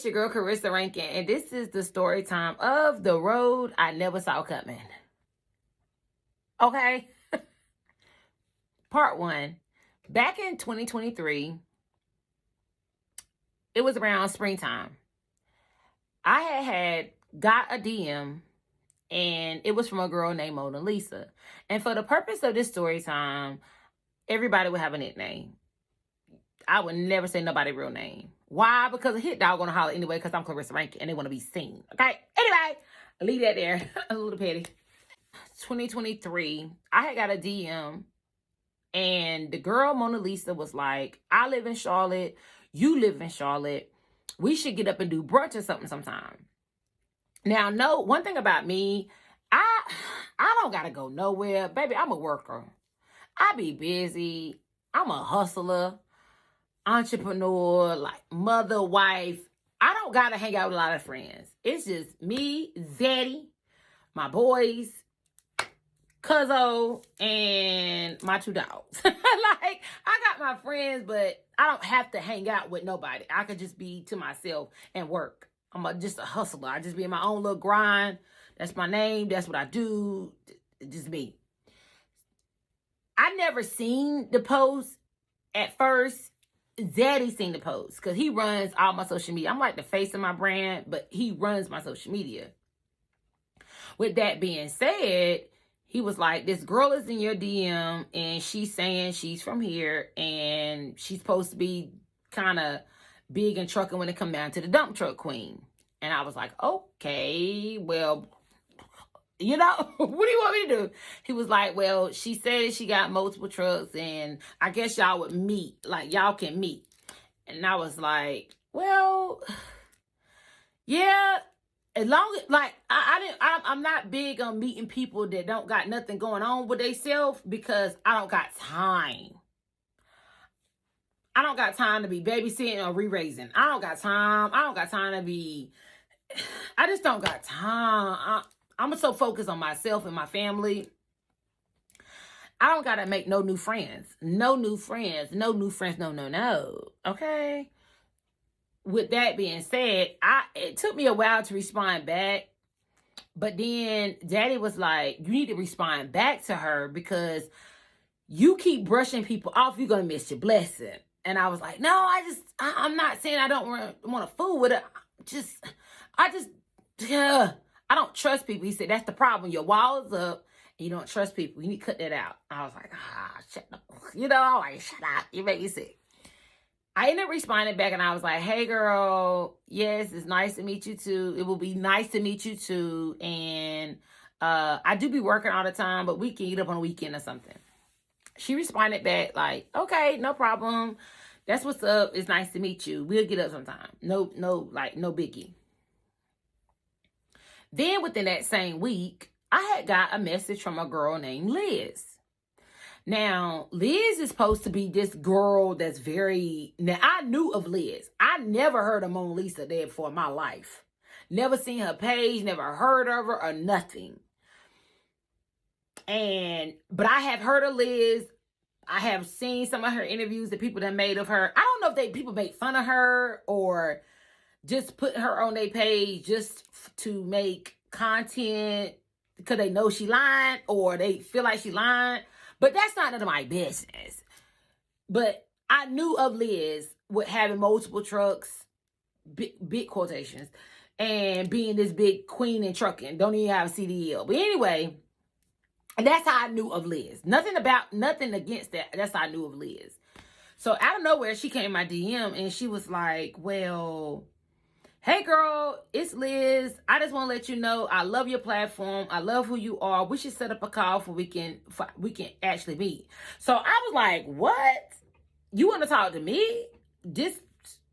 your girl, Clarissa Rankin, and this is the story time of the road I never saw coming. Okay? Part 1. Back in 2023, it was around springtime. I had got a DM, and it was from a girl named Mona Lisa. And for the purpose of this story time, everybody would have a nickname. I would never say nobody's real name. Why? Because a hit dog gonna holler anyway because I'm Clarissa Rankin and they want to be seen. Okay? Anyway, leave that there. A little petty. 2023, I had got a DM and the girl Mona Lisa was like, I live in Charlotte. You live in Charlotte. We should get up and do brunch or something sometime. Now, no, one thing about me, I don't gotta go nowhere. Baby, I'm a worker. I be busy. I'm a hustler, entrepreneur, like mother, wife. I don't gotta hang out with a lot of friends. It's just me, Zaddy, my boys, Cuzzo, and my 2 dogs. Like, I got my friends, but I don't have to hang out with nobody. I could just be to myself and work. I'm just a hustler. I just be in my own little grind. That's my name. That's what I do. Just me. I never seen the post at first. Zaddy seen the post because he runs all my social media. I'm like the face of my brand, but he runs my social media. With that being said, he was like, this girl is in your DM and she's saying she's from here and she's supposed to be kind of big and trucking when it come down to the dump truck queen. And I was like, okay, well, you know, what do you want me to do? He was like, well, she said she got multiple trucks and I guess y'all would meet, like y'all can meet. And I was like, well, yeah, as long as, like, I'm not big on meeting people that don't got nothing going on with themselves because I don't got time. I don't got time to be babysitting or re-raising. I don't got time. I don't got time to be, I just don't got time. I'm so focused on myself and my family. I don't got to make no new friends. No new friends. No new friends. No. Okay? With that being said, it took me a while to respond back. But then Daddy was like, you need to respond back to her because you keep brushing people off. You're going to miss your blessing. And I was like, no, I'm not saying I don't want to fool with it. I don't trust people. He said, that's the problem. Your wall is up and you don't trust people. You need to cut that out. I was like, shut up. You know, I'm like, shut up. You make me sick. I ended up responding back and I was like, hey girl, yes, it's nice to meet you too. It will be nice to meet you too. And I do be working all the time, but we can eat up on a weekend or something. She responded back like, okay, no problem. That's what's up. It's nice to meet you. We'll get up sometime. No biggie. Then within that same week, I had got a message from a girl named Liz. Now, Liz is supposed to be this girl that's now I knew of Liz. I never heard of Mona Lisa there before in my life. Never seen her page, never heard of her or nothing. But I have heard of Liz. I have seen some of her interviews that people that made of her. I don't know if people make fun of her or just put her on their page just to make content because they know she lying or they feel like she lying. But that's not none of my business. But I knew of Liz with having multiple trucks, big quotations, and being this big queen in trucking. Don't even have a CDL. But anyway, and that's how I knew of Liz. Nothing against that. That's how I knew of Liz. So out of nowhere, she came in my DM and she was like, well, hey girl, it's Liz. I just want to let you know I love your platform. I love who you are. We should set up a call for we can actually meet. So I was like, what? You want to talk to me?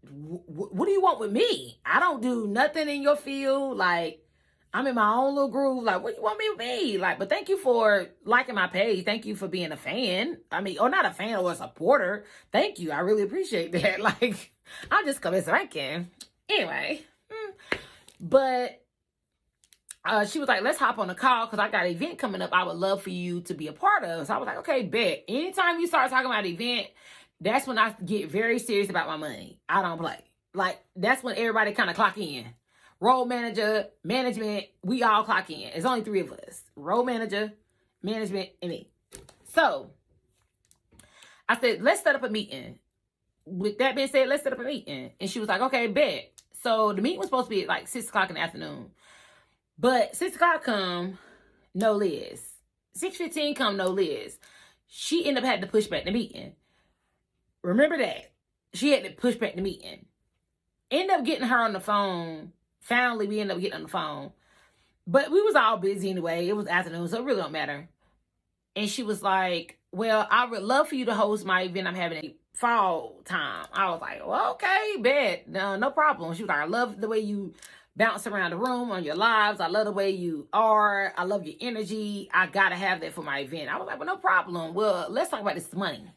What do you want with me? I don't do nothing in your field. Like, I'm in my own little groove. Like, what you want me to be? Like, but thank you for liking my page. Thank you for being a fan. I mean, or not a fan or a supporter. Thank you. I really appreciate that. Like, I'm just coming so I can. Anyway. But she was like, let's hop on a call because I got an event coming up I would love for you to be a part of. So I was like, okay, bet. Anytime you start talking about an event, that's when I get very serious about my money. I don't play. Like, that's when everybody kind of clock in. Role manager, management, we all clock in. It's only 3 of us. Role manager, management, and me. So, I said, let's set up a meeting. With that being said, let's set up a meeting. And she was like, okay, bet. So, the meeting was supposed to be at like 6 o'clock in the afternoon. But 6 o'clock come, no Liz. 6:15 come, no Liz. She ended up having to push back the meeting. Remember that. She had to push back the meeting. End up getting her on the phone. Finally, we ended up getting on the phone. But we was all busy anyway. It was afternoon, so it really don't matter. And she was like, well, I would love for you to host my event. I'm having a fall time. I was like, well, okay, bet. No problem. She was like, I love the way you bounce around the room on your lives. I love the way you are. I love your energy. I got to have that for my event. I was like, well, no problem. Well, let's talk about this money.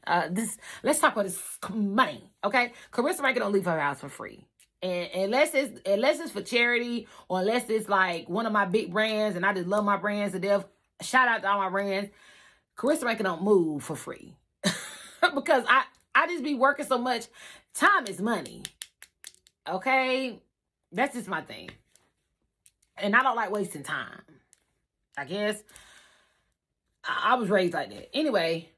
Let's talk about this money, okay? Clarissa Rankin don't leave her house for free. And unless it's for charity, or unless it's like one of my big brands and I just love my brands to death, shout out to all my brands. Clarissa Rankin don't move for free. Because I just be working so much. Time is money. Okay? That's just my thing. And I don't like wasting time. I guess. I was raised like that. Anyway,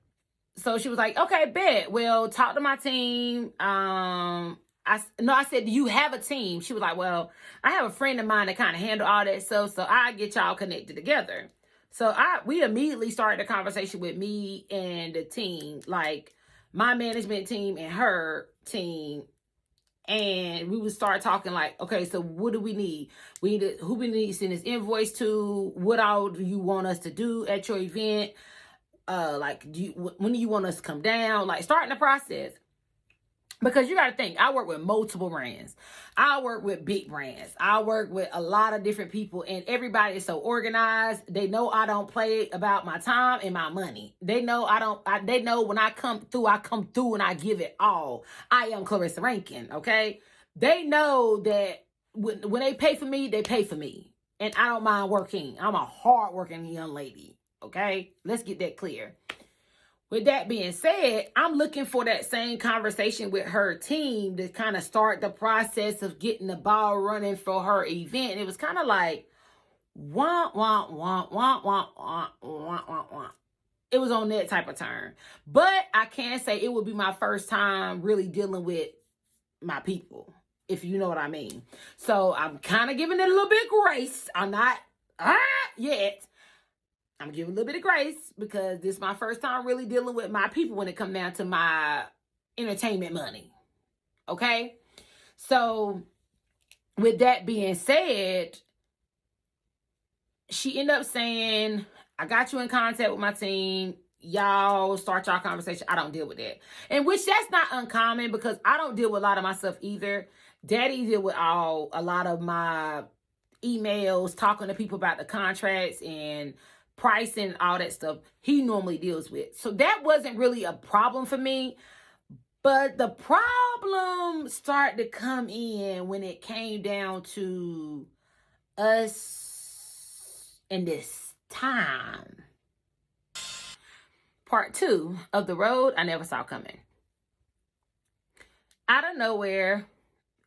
so she was like, okay, bet. Well, talk to my team. I said, do you have a team? She was like, well, I have a friend of mine that kind of handle all that stuff, so I get y'all connected together. So we immediately started a conversation with me and the team, like my management team and her team. And we would start talking like, okay, so what do we need? Who we need to send this invoice to? What all do you want us to do at your event? Like, when do you want us to come down? Like, starting the process. Because you got to think, I work with multiple brands. I work with big brands. I work with a lot of different people, and everybody is so organized. They know I don't play about my time and my money. They know they know when I come through and I give it all. I am Clarissa Rankin, okay? They know that when they pay for me, they pay for me. And I don't mind working. I'm a hardworking young lady, okay? Let's get that clear. With that being said, I'm looking for that same conversation with her team to kind of start the process of getting the ball running for her event. And it was kind of like, wah, wah, wah, wah, wah, wah, wah, wah, wah. It was on that type of turn. But I can say it would be my first time really dealing with my people, if you know what I mean. So I'm kind of giving it a little bit of grace. I'm not yet. I'm giving a little bit of grace because this is my first time really dealing with my people when it comes down to my entertainment money. Okay? So, with that being said, she ended up saying, I got you in contact with my team. Y'all start y'all conversation. I don't deal with that. And which that's not uncommon because I don't deal with a lot of my stuff either. Daddy deal with a lot of my emails, talking to people about the contracts and pricing, all that stuff he normally deals with. So that wasn't really a problem for me. But the problem started to come in when it came down to us in this time. Part 2 of the road I never saw coming. Out of nowhere,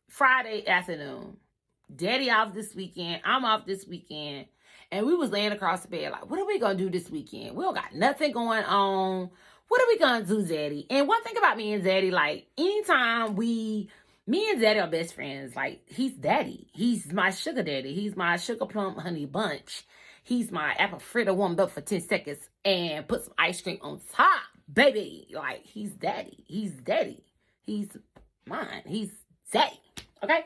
Friday afternoon, Daddy off this weekend, I'm off this weekend. And we was laying across the bed like, what are we going to do this weekend? We don't got nothing going on. What are we going to do, Daddy? And one thing about me and Daddy, like, anytime me and Daddy are best friends. Like, he's Daddy. He's my sugar daddy. He's my sugar plum honey bunch. He's my apple fritter warmed up for 10 seconds and put some ice cream on top, baby. Like, he's Daddy. He's Daddy. He's mine. He's Daddy. Okay?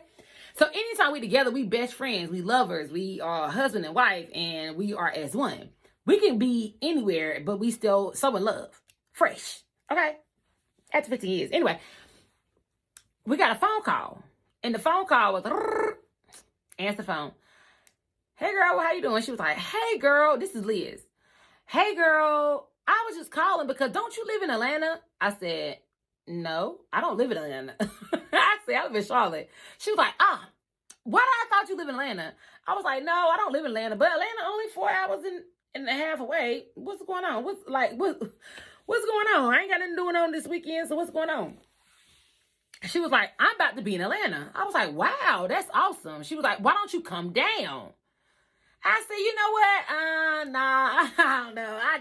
So anytime we together, we best friends, we lovers, we are husband and wife, and we are as one. We can be anywhere, but we still so in love. Fresh. Okay? After 15 years. Anyway, we got a phone call. And the phone call was, answer the phone. Hey, girl, how you doing? She was like, hey, girl, this is Liz. Hey, girl, I was just calling because don't you live in Atlanta? I said, no, I don't live in Atlanta. I said, I live in Charlotte. She was like, why did I thought you live in Atlanta? I was like, no, I don't live in Atlanta, but Atlanta only 4 hours and a half away. What's going on? What's going on? I ain't got nothing going on this weekend, so what's going on? She was like, I'm about to be in Atlanta. I was like, wow, that's awesome. She was like, why don't you come down? I said, you know what? Nah, I don't know. I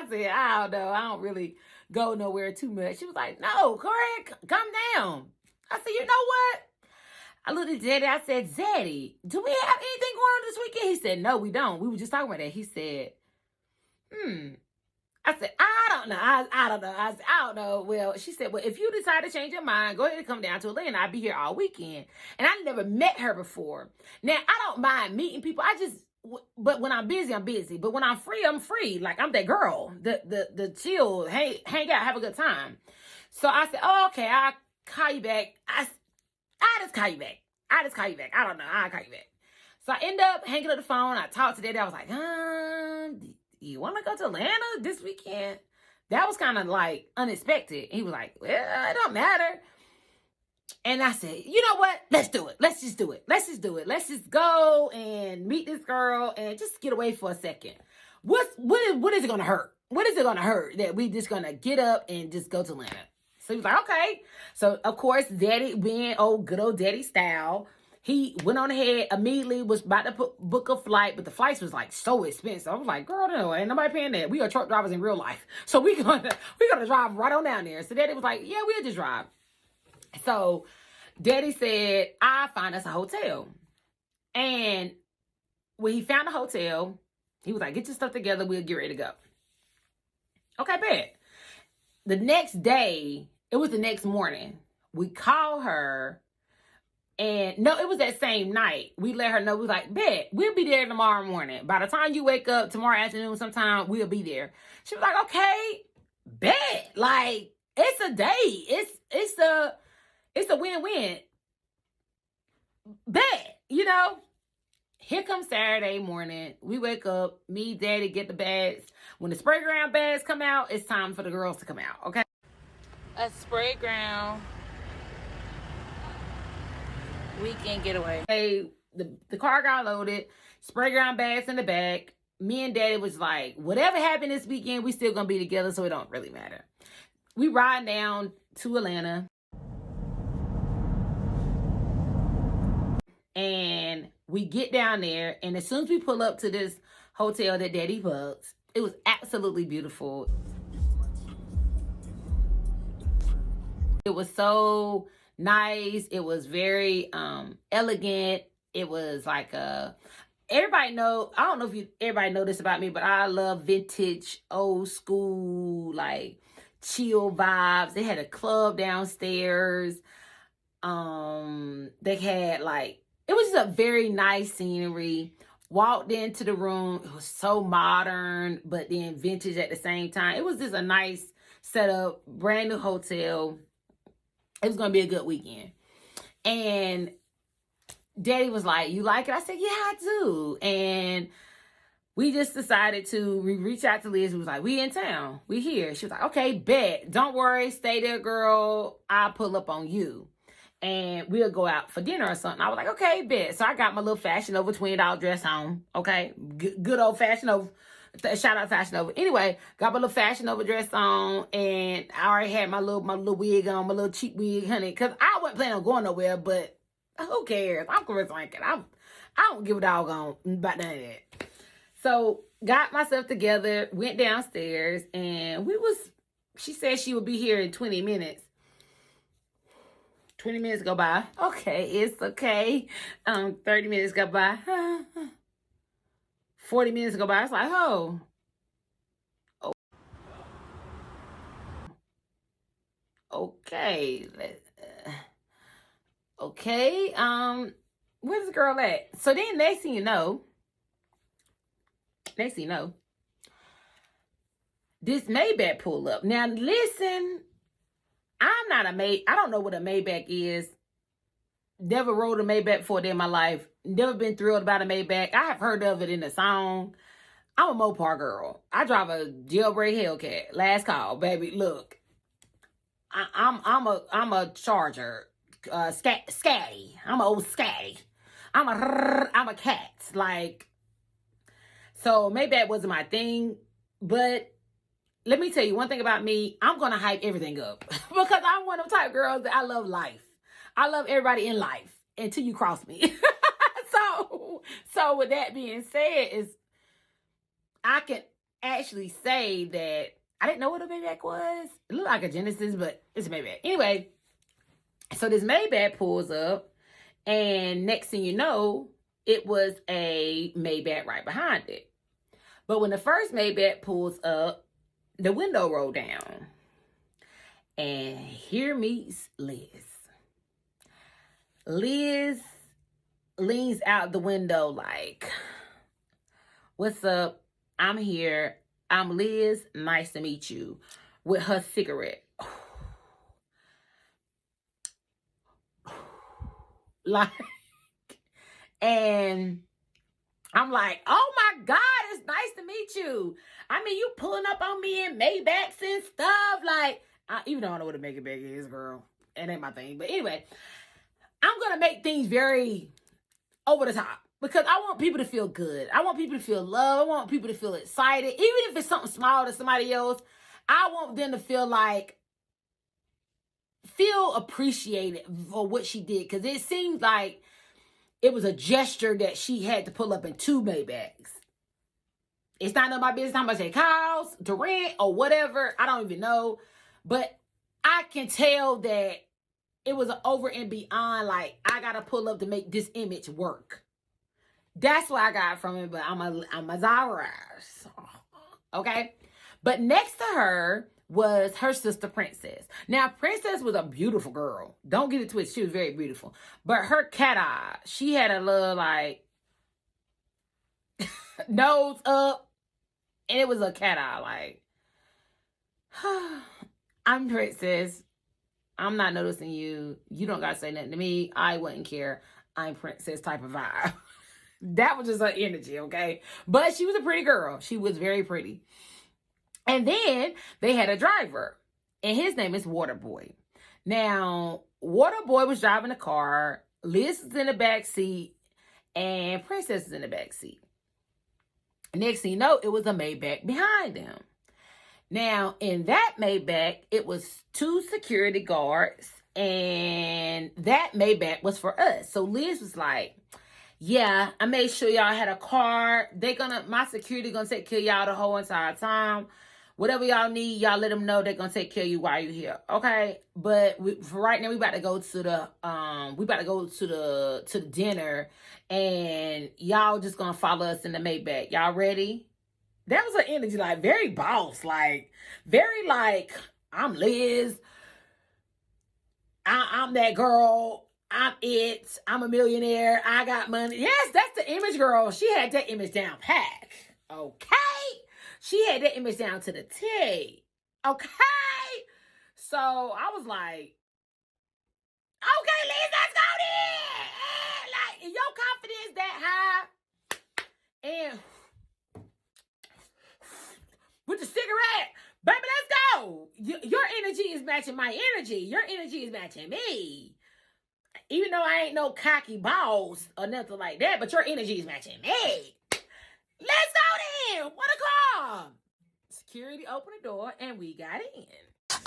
said, I don't know. I don't really go nowhere too much. She was like, no, Corey, come down. I said, you know what? I looked at Zaddy. I said, Zaddy, do we have anything going on this weekend? He said, no, we don't. We were just talking about that. He said, I said, I don't know. I don't know. I said, I don't know. Well, she said, well, if you decide to change your mind, go ahead and come down to Atlanta. I'll be here all weekend. And I never met her before. Now, I don't mind meeting people. But when I'm busy, I'm busy. But when I'm free, I'm free. Like, I'm that girl. The chill, hang out, have a good time. So I said, oh, okay, I'll call you back. I just call you back. I don't know. I'll call you back. So I end up hanging up the phone. I talked to Daddy. I was like, you want to go to Atlanta this weekend? That was kind of like unexpected. He was like, well, it don't matter. And I said, you know what? Let's do it. Let's just do it. Let's just go and meet this girl and just get away for a second. What is it going to hurt? What is it going to hurt that we just going to get up and just go to Atlanta? So he was like, okay. So, of course, Daddy, being good old Daddy style, he went on ahead, immediately was about to book a flight, but the flights was like so expensive. I was like, girl, no, ain't nobody paying that. We are truck drivers in real life. So we're gonna drive right on down there. So Daddy was like, yeah, we'll just drive. So Daddy said, I'll find us a hotel. And when he found a hotel, he was like, get your stuff together, we'll get ready to go. Okay, bet. The next day, it was the next morning, we called her. And no, it was that same night. We let her know, we was like, bet, we'll be there tomorrow morning. By the time you wake up tomorrow afternoon sometime, we'll be there. She was like, okay, bet. Like, it's a date. It's a win-win. Bet, you know. Here comes Saturday morning. We wake up, me, Daddy, get the bags. When the spray ground bags come out, it's time for the girls to come out, okay? A spray ground weekend getaway. Hey, the car got loaded, spray ground bags in the back. Me and Daddy was like, whatever happened this weekend, we still gonna be together, so it don't really matter. We ride down to Atlanta. And we get down there, and as soon as we pull up to this hotel that Daddy books, it was absolutely beautiful. It was so nice. It was very elegant. It was like everybody know, I don't know if everybody know this about me, but I love vintage, old school, like chill vibes. They had a club downstairs. They had like, it was just a very nice scenery. Walked into the room. It was so modern, but then vintage at the same time. It was just a nice setup, brand new hotel. It was going to be a good weekend. And Daddy was like, you like it? I said, yeah, I do. And we just decided to reach out to Liz. We was like, we in town. We here. She was like, okay, bet. Don't worry. Stay there, girl. I'll pull up on you. And we'll go out for dinner or something. I was like, okay, bet. So I got my little Fashion Over $20 dress on. Okay. Good old Fashion Over. Shout out Fashion Over. Anyway, got my little Fashion Over dress on, and I already had my little wig on, my little cheap wig, honey, because I wasn't planning on going nowhere, but who cares? I'm Clarissa Rankin. I don't give a doggone about none of that. So got myself together, went downstairs, and she said she would be here in 20 minutes. 20 minutes go by. Okay, it's okay. 30 minutes go by. 40 minutes go by. It's like, oh. Okay. Okay. Where's the girl at? So then next thing you know, this Maybach pull up. Now listen, I'm not a I don't know what a Maybach is. Never rode a Maybach before in my life. Never been thrilled about a Maybach. I have heard of it in the song. I'm a Mopar girl. I drive a jailbreak Hellcat. Last call, baby. Look, I'm a Charger. Scatty. I'm an old scatty. I'm a cat. Like, so Maybach wasn't my thing, but let me tell you one thing about me. I'm going to hype everything up because I'm one of the type of girls that I love life. I love everybody in life until you cross me. So with that being said, I can actually say that I didn't know what a Maybach was. It looked like a Genesis, but it's a Maybach. Anyway, so this Maybach pulls up, and next thing you know, it was a Maybach right behind it. But when the first Maybach pulls up, the window rolled down. And here meets Liz. Liz leans out the window like, what's up? I'm here. I'm Liz. Nice to meet you. With her cigarette. Like, and I'm like, oh my God, it's nice to meet you. I mean, you pulling up on me in Maybachs and stuff. Like, even though I don't know what a Maybach is, girl. It ain't my thing. But anyway, I'm going to make things very over the top because I want people to feel good. I want people to feel love. I want people to feel excited. Even if it's something small to somebody else, I want them to feel appreciated for what she did. Because it seems like it was a gesture that she had to pull up in 2 Maybachs. It's not none of my business how much they cost to rent or whatever. I don't even know. But I can tell that it was over and beyond, like, I got to pull up to make this image work. That's what I got from it, but I'm a Zara. Okay? But next to her was her sister, Princess. Now, Princess was a beautiful girl. Don't get it twisted. She was very beautiful. But her cat eye, she had a little, like, nose up, and it was a cat eye, like, I'm Princess. I'm not noticing you. You don't gotta say nothing to me. I wouldn't care. I'm Princess type of vibe. That was just her energy, okay? But she was a pretty girl. She was very pretty. And then they had a driver, and his name is Waterboy. Now, Waterboy was driving the car. Liz is in the back seat, and Princess is in the back seat. Next thing you know, it was a Maybach behind them. Now, in that Maybach, it was 2 security guards, and that Maybach was for us. So Liz was like, yeah, I made sure y'all had a car. My security gonna take care of y'all the whole entire time. Whatever y'all need, y'all let them know they're gonna take care of you while you're here. Okay? But for right now, we about to go to the dinner, and y'all just gonna follow us in the Maybach. Y'all ready? That was her energy, like, very boss, like, very, like, I'm Liz. I'm that girl. I'm it. I'm a millionaire. I got money. Yes, that's the image, girl. She had that image down pat. Okay? She had that image down to the T. Okay? So, I was like, okay, Liz, let's go there. Like, is your confidence that high? And with the cigarette, baby, let's go. Your energy is matching my energy. Your energy is matching me. Even though I ain't no cocky boss or nothing like that, but your energy is matching me. Let's go then. What a call. Security opened the door, and we got in.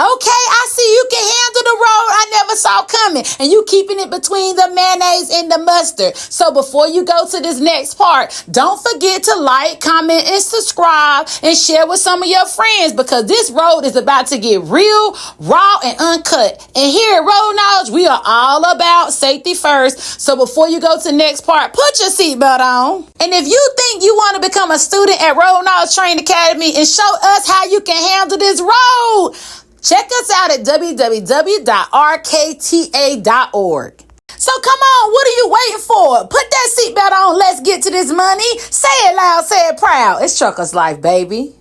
Okay, I see you can handle the road I never saw coming, and you keeping it between the mayonnaise and the mustard. So before you go to this next part, don't forget to like, comment, and subscribe, and share with some of your friends, because this road is about to get real, raw, and uncut. And here at Road Knowledge, we are all about safety first. So before you go to the next part, put your seatbelt on. And if you think you want to become a student at Road Knowledge Training Academy and show us how you can handle this road, check us out at www.rkta.org. So come on, what are you waiting for? Put that seatbelt on. Let's get to this money. Say it loud, say it proud. It's Trucker's Life, baby.